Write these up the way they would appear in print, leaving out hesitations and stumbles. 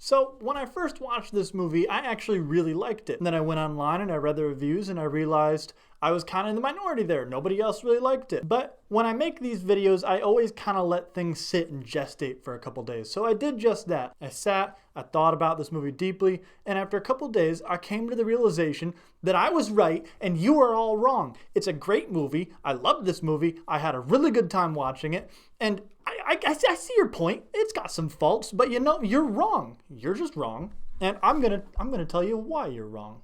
So when I first watched this movie, I actually really liked it. And then I went online and I read the reviews and I realized I was kind of in the minority there. Nobody else really liked it. But when I make these videos, I always kind of let things sit and gestate for a couple days. So I did just that. I sat, I thought about this movie deeply, and after a couple days, I came to the realization that I was right and you are all wrong. It's a great movie. I loved this movie. I had a really good time watching it. And I see your point. It's got some faults, but you know, you're wrong. You're just wrong. And I'm gonna tell you why you're wrong.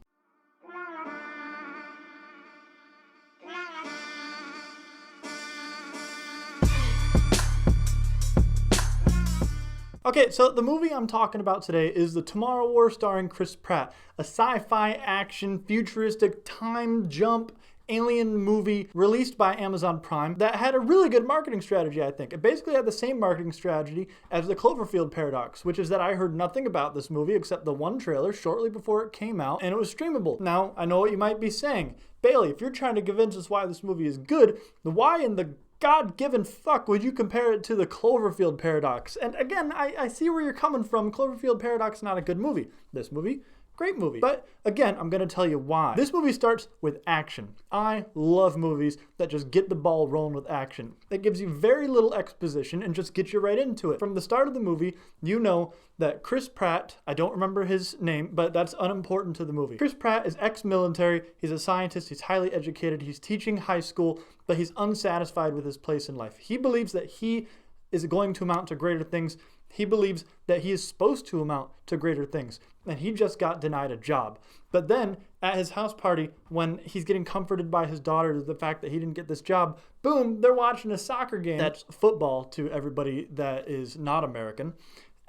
Okay, so the movie I'm talking about today is The Tomorrow War starring Chris Pratt, a sci-fi action, futuristic, time jump, alien movie released by Amazon Prime that had a really good marketing strategy, I think. It basically had the same marketing strategy as the Cloverfield Paradox, which is that I heard nothing about this movie except the one trailer shortly before it came out, and it was streamable. Now, I know what you might be saying. Bailey, if you're trying to convince us why this movie is good, then why in the God-given fuck would you compare it to the Cloverfield Paradox? And again, I see where you're coming from. Cloverfield Paradox is not a good movie. This movie, great movie. But again, I'm going to tell you why. This movie starts with action. I love movies that just get the ball rolling with action. It gives you very little exposition and just gets you right into it. From the start of the movie, you know that Chris Pratt, I don't remember his name, but that's unimportant to the movie. Chris Pratt is ex-military, he's a scientist, he's highly educated, he's teaching high school, but he's unsatisfied with his place in life. He believes that he is going to amount to greater things. He believes that he is supposed to amount to greater things, and he just got denied a job. But then, at his house party, when he's getting comforted by his daughter to the fact that he didn't get this job, boom, they're watching a soccer game. That's football to everybody that is not American.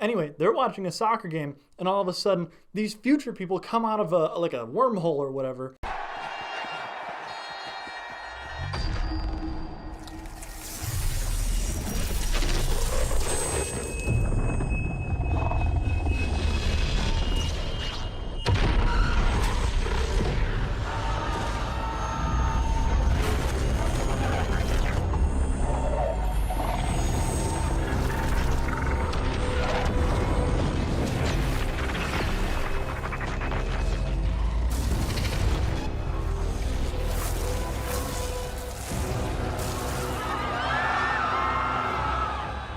Anyway, they're watching a soccer game, and all of a sudden, these future people come out of a wormhole or whatever.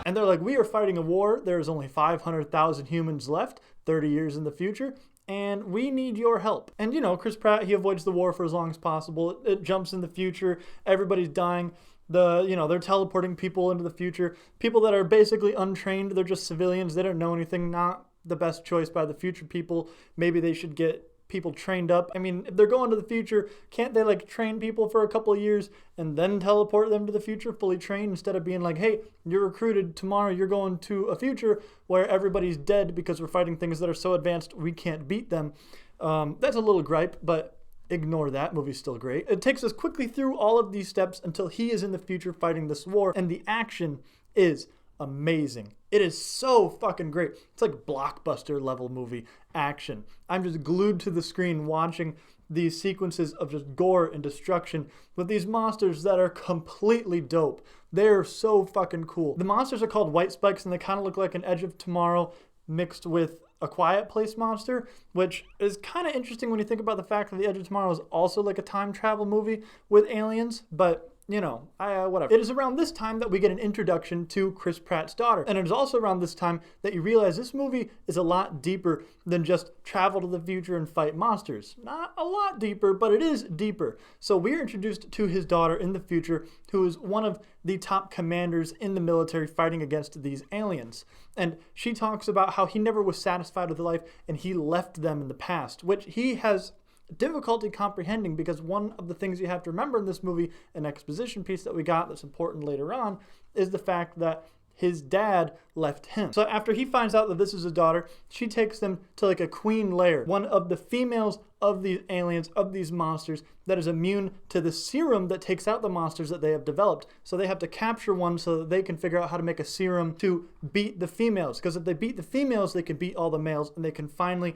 And they're like, we are fighting a war. There's only 500,000 humans left, 30 years in the future, and we need your help. And you know, Chris Pratt, he avoids the war for as long as possible. It jumps in the future. Everybody's dying. They're teleporting people into the future. People that are basically untrained. They're just civilians. They don't know anything. Not the best choice by the future people. Maybe they should get people trained up. I mean, if they're going to the future, can't they like train people for a couple of years and then teleport them to the future fully trained instead of being like, hey, you're recruited tomorrow, you're going to a future where everybody's dead because we're fighting things that are so advanced we can't beat them. That's a little gripe, but ignore that. Movie's still great. It takes us quickly through all of these steps until he is in the future fighting this war, and the action is amazing. It is so fucking great. It's like blockbuster level movie action. I'm just glued to the screen watching these sequences of just gore and destruction with these monsters that are completely dope. They're so fucking cool. The monsters are called White Spikes, and they kind of look like an Edge of Tomorrow mixed with a Quiet Place monster, which is kind of interesting when you think about the fact that the Edge of Tomorrow is also like a time travel movie with aliens, but you know, whatever. It is around this time that we get an introduction to Chris Pratt's daughter. And it is also around this time that you realize this movie is a lot deeper than just travel to the future and fight monsters. Not a lot deeper, but it is deeper. So we're introduced to his daughter in the future, who is one of the top commanders in the military fighting against these aliens. And she talks about how he never was satisfied with life and he left them in the past, which he has difficulty comprehending, because one of the things you have to remember in this movie, an exposition piece that we got that's important later on, is the fact that his dad left him. So after he finds out that this is his daughter, she takes them to like a queen lair, one of the females of these aliens, of these monsters, that is immune to the serum that takes out the monsters that they have developed. So they have to capture one so that they can figure out how to make a serum to beat the females, because if they beat the females, they can beat all the males and they can finally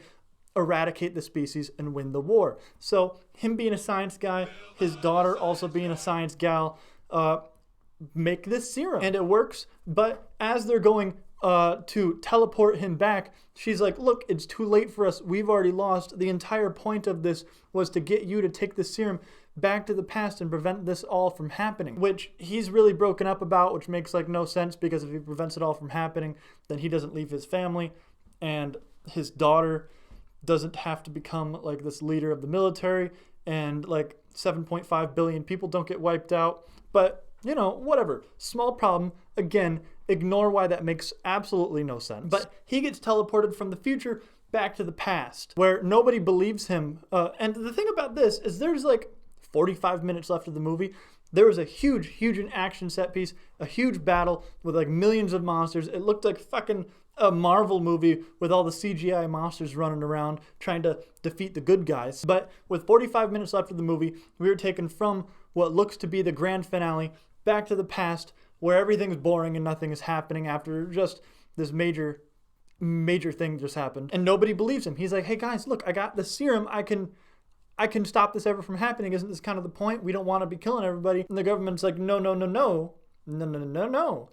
eradicate the species and win the war. So him being a science guy, his daughter also being a science gal, make this serum, and it works. But as they're going to teleport him back, she's like, look, it's too late for us. We've already lost. The entire point of this was to get you to take the serum back to the past and prevent this all from happening, which he's really broken up about, which makes like no sense, because if he prevents it all from happening, then he doesn't leave his family, and his daughter doesn't have to become like this leader of the military, and like 7.5 billion people don't get wiped out. But you know, whatever, small problem. Again, ignore why that makes absolutely no sense. But he gets teleported from the future back to the past, where nobody believes him. And the thing about this is there's like 45 minutes left of the movie. There was a huge action set piece, a huge battle with like millions of monsters. It looked like fucking a Marvel movie with all the CGI monsters running around trying to defeat the good guys. But with 45 minutes left of the movie, we were taken from what looks to be the grand finale back to the past, where everything's boring and nothing is happening after just this major thing just happened. And nobody believes him. He's like, hey guys, look, I got the serum. I can stop this ever from happening. Isn't this kind of the point? We don't want to be killing everybody. And the government's like, no.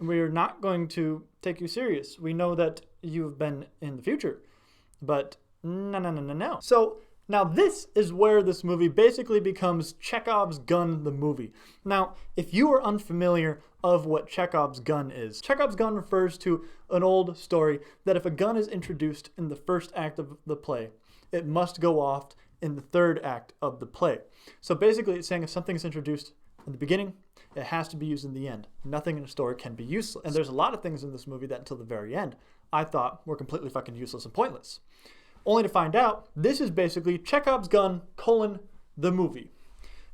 We're not going to take you serious. We know that you've been in the future, but no. So now this is where this movie basically becomes Chekhov's gun, the movie. Now, if you are unfamiliar of what Chekhov's gun is, Chekhov's gun refers to an old story that if a gun is introduced in the first act of the play, it must go off in the third act of the play. So basically it's saying if something's introduced in the beginning, it has to be used in the end. Nothing in a story can be useless. And there's a lot of things in this movie that until the very end, I thought were completely fucking useless and pointless. Only to find out, this is basically Chekhov's gun, the movie.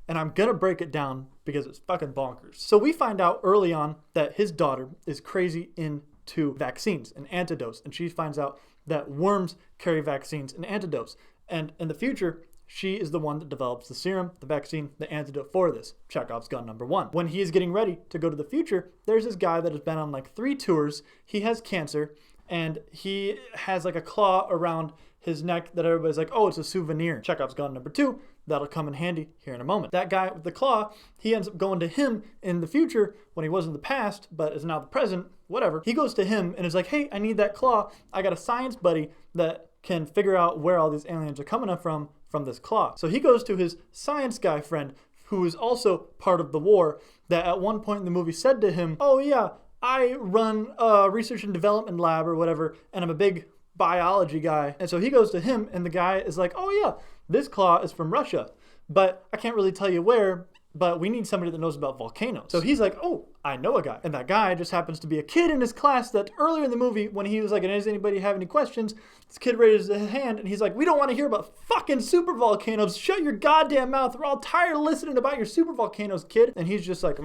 And I'm gonna break it down because it's fucking bonkers. So we find out early on that his daughter is crazy into vaccines and antidotes. And she finds out that worms carry vaccines and antidotes. And in the future, she is the one that develops the serum, the vaccine, the antidote for this. Chekhov's gun number one. When he is getting ready to go to the future, there's this guy that has been on like 3 tours. He has cancer, and he has like a claw around his neck that everybody's like, oh, it's a souvenir. Chekhov's gun number 2. That'll come in handy here in a moment. That guy with the claw, he ends up going to him in the future when he was in the past, but is now the present, whatever. He goes to him and is like, hey, I need that claw. I got a science buddy that can figure out where all these aliens are coming up from this claw. So he goes to his science guy friend, who is also part of the war, that at one point in the movie said to him, oh yeah, I run a research and development lab or whatever, and I'm a big biology guy. And so he goes to him, and the guy is like, oh yeah, this claw is from Russia, but I can't really tell you where, but we need somebody that knows about volcanoes. So he's like, oh, I know a guy. And that guy just happens to be a kid in his class that earlier in the movie, when he was like, does anybody have any questions? This kid raises his hand and he's like, we don't want to hear about fucking super volcanoes. Shut your goddamn mouth. We're all tired of listening about your super volcanoes, kid. And he's just like,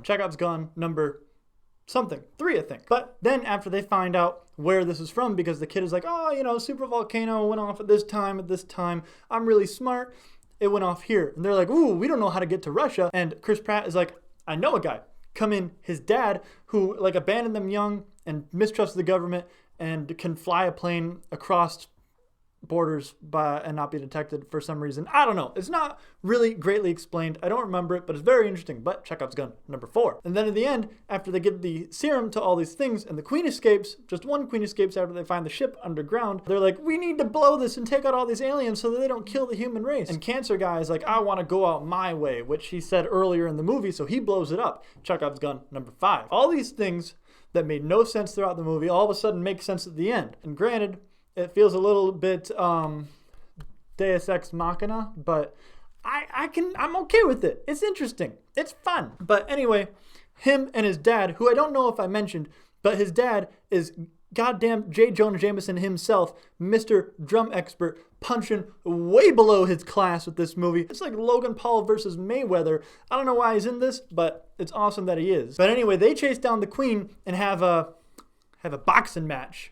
Chekhov's gun number something, 3, I think. But then after they find out where this is from, because the kid is like, oh, you know, super volcano went off at this time. I'm really smart. It went off here. And they're like, ooh, we don't know how to get to Russia. And Chris Pratt is like, I know a guy. Come in, his dad, who like abandoned them young and mistrusts the government and can fly a plane across borders and not be detected for some reason. I don't know. It's not really greatly explained. I don't remember it, but it's very interesting. But Chekhov's gun number 4. And then in the end, after they give the serum to all these things and the queen escapes, just one queen escapes after they find the ship underground, they're like, we need to blow this and take out all these aliens so that they don't kill the human race. And Cancer Guy is like, I want to go out my way, which he said earlier in the movie, so he blows it up. Chekhov's gun number 5. All these things that made no sense throughout the movie all of a sudden make sense at the end. And granted, it feels a little bit Deus Ex Machina, but I'm okay with it. It's interesting. It's fun. But anyway, him and his dad, who I don't know if I mentioned, but his dad is goddamn J. Jonah Jameson himself, Mr. Drum Expert, punching way below his class with this movie. It's like Logan Paul versus Mayweather. I don't know why he's in this, but it's awesome that he is. But anyway, they chase down the queen and have a boxing match.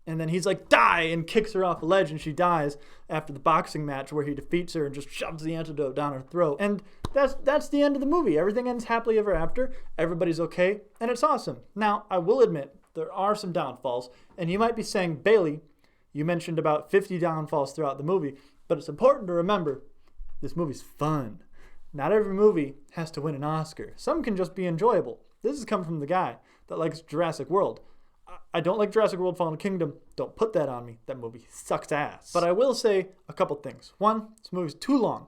And then he's like, die, and kicks her off a ledge, and she dies after the boxing match where he defeats her and just shoves the antidote down her throat. And that's the end of the movie. Everything ends happily ever after. Everybody's okay, and it's awesome. Now, I will admit, there are some downfalls, and you might be saying, Bailey, you mentioned about 50 downfalls throughout the movie, but it's important to remember This movie's fun. Not every movie has to win an Oscar. Some can just be enjoyable. This has come from the guy that likes Jurassic World. I don't like Jurassic World Fallen Kingdom. Don't put that on me. That movie sucks ass. But I will say a couple things. One, this movie's too long.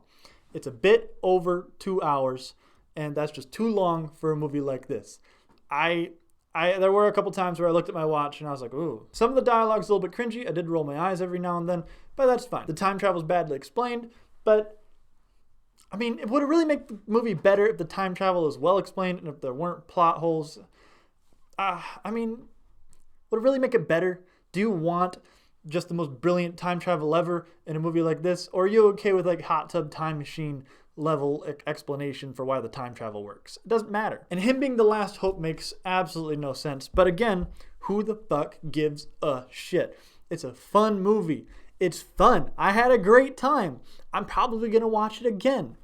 It's a bit over 2 hours, and that's just too long for a movie like this. There were a couple times where I looked at my watch and I was like, ooh. Some of the dialogue's a little bit cringy. I did roll my eyes every now and then, but that's fine. The time travel's badly explained, but I mean, would it really make the movie better if the time travel is well explained and if there weren't plot holes? I mean, would it really make it better? Do you want just the most brilliant time travel ever in a movie like this? Or are you okay with like hot tub time machine level explanation for why the time travel works? It doesn't matter. And him being the last hope makes absolutely no sense. But again, who the fuck gives a shit? It's a fun movie. It's fun. I had a great time. I'm probably going to watch it again.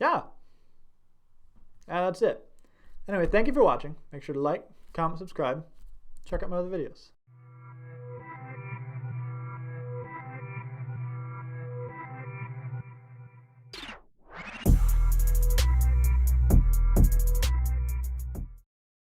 Yeah. That's it. Anyway, thank you for watching. Make sure to like, comment, subscribe. Check out my other videos.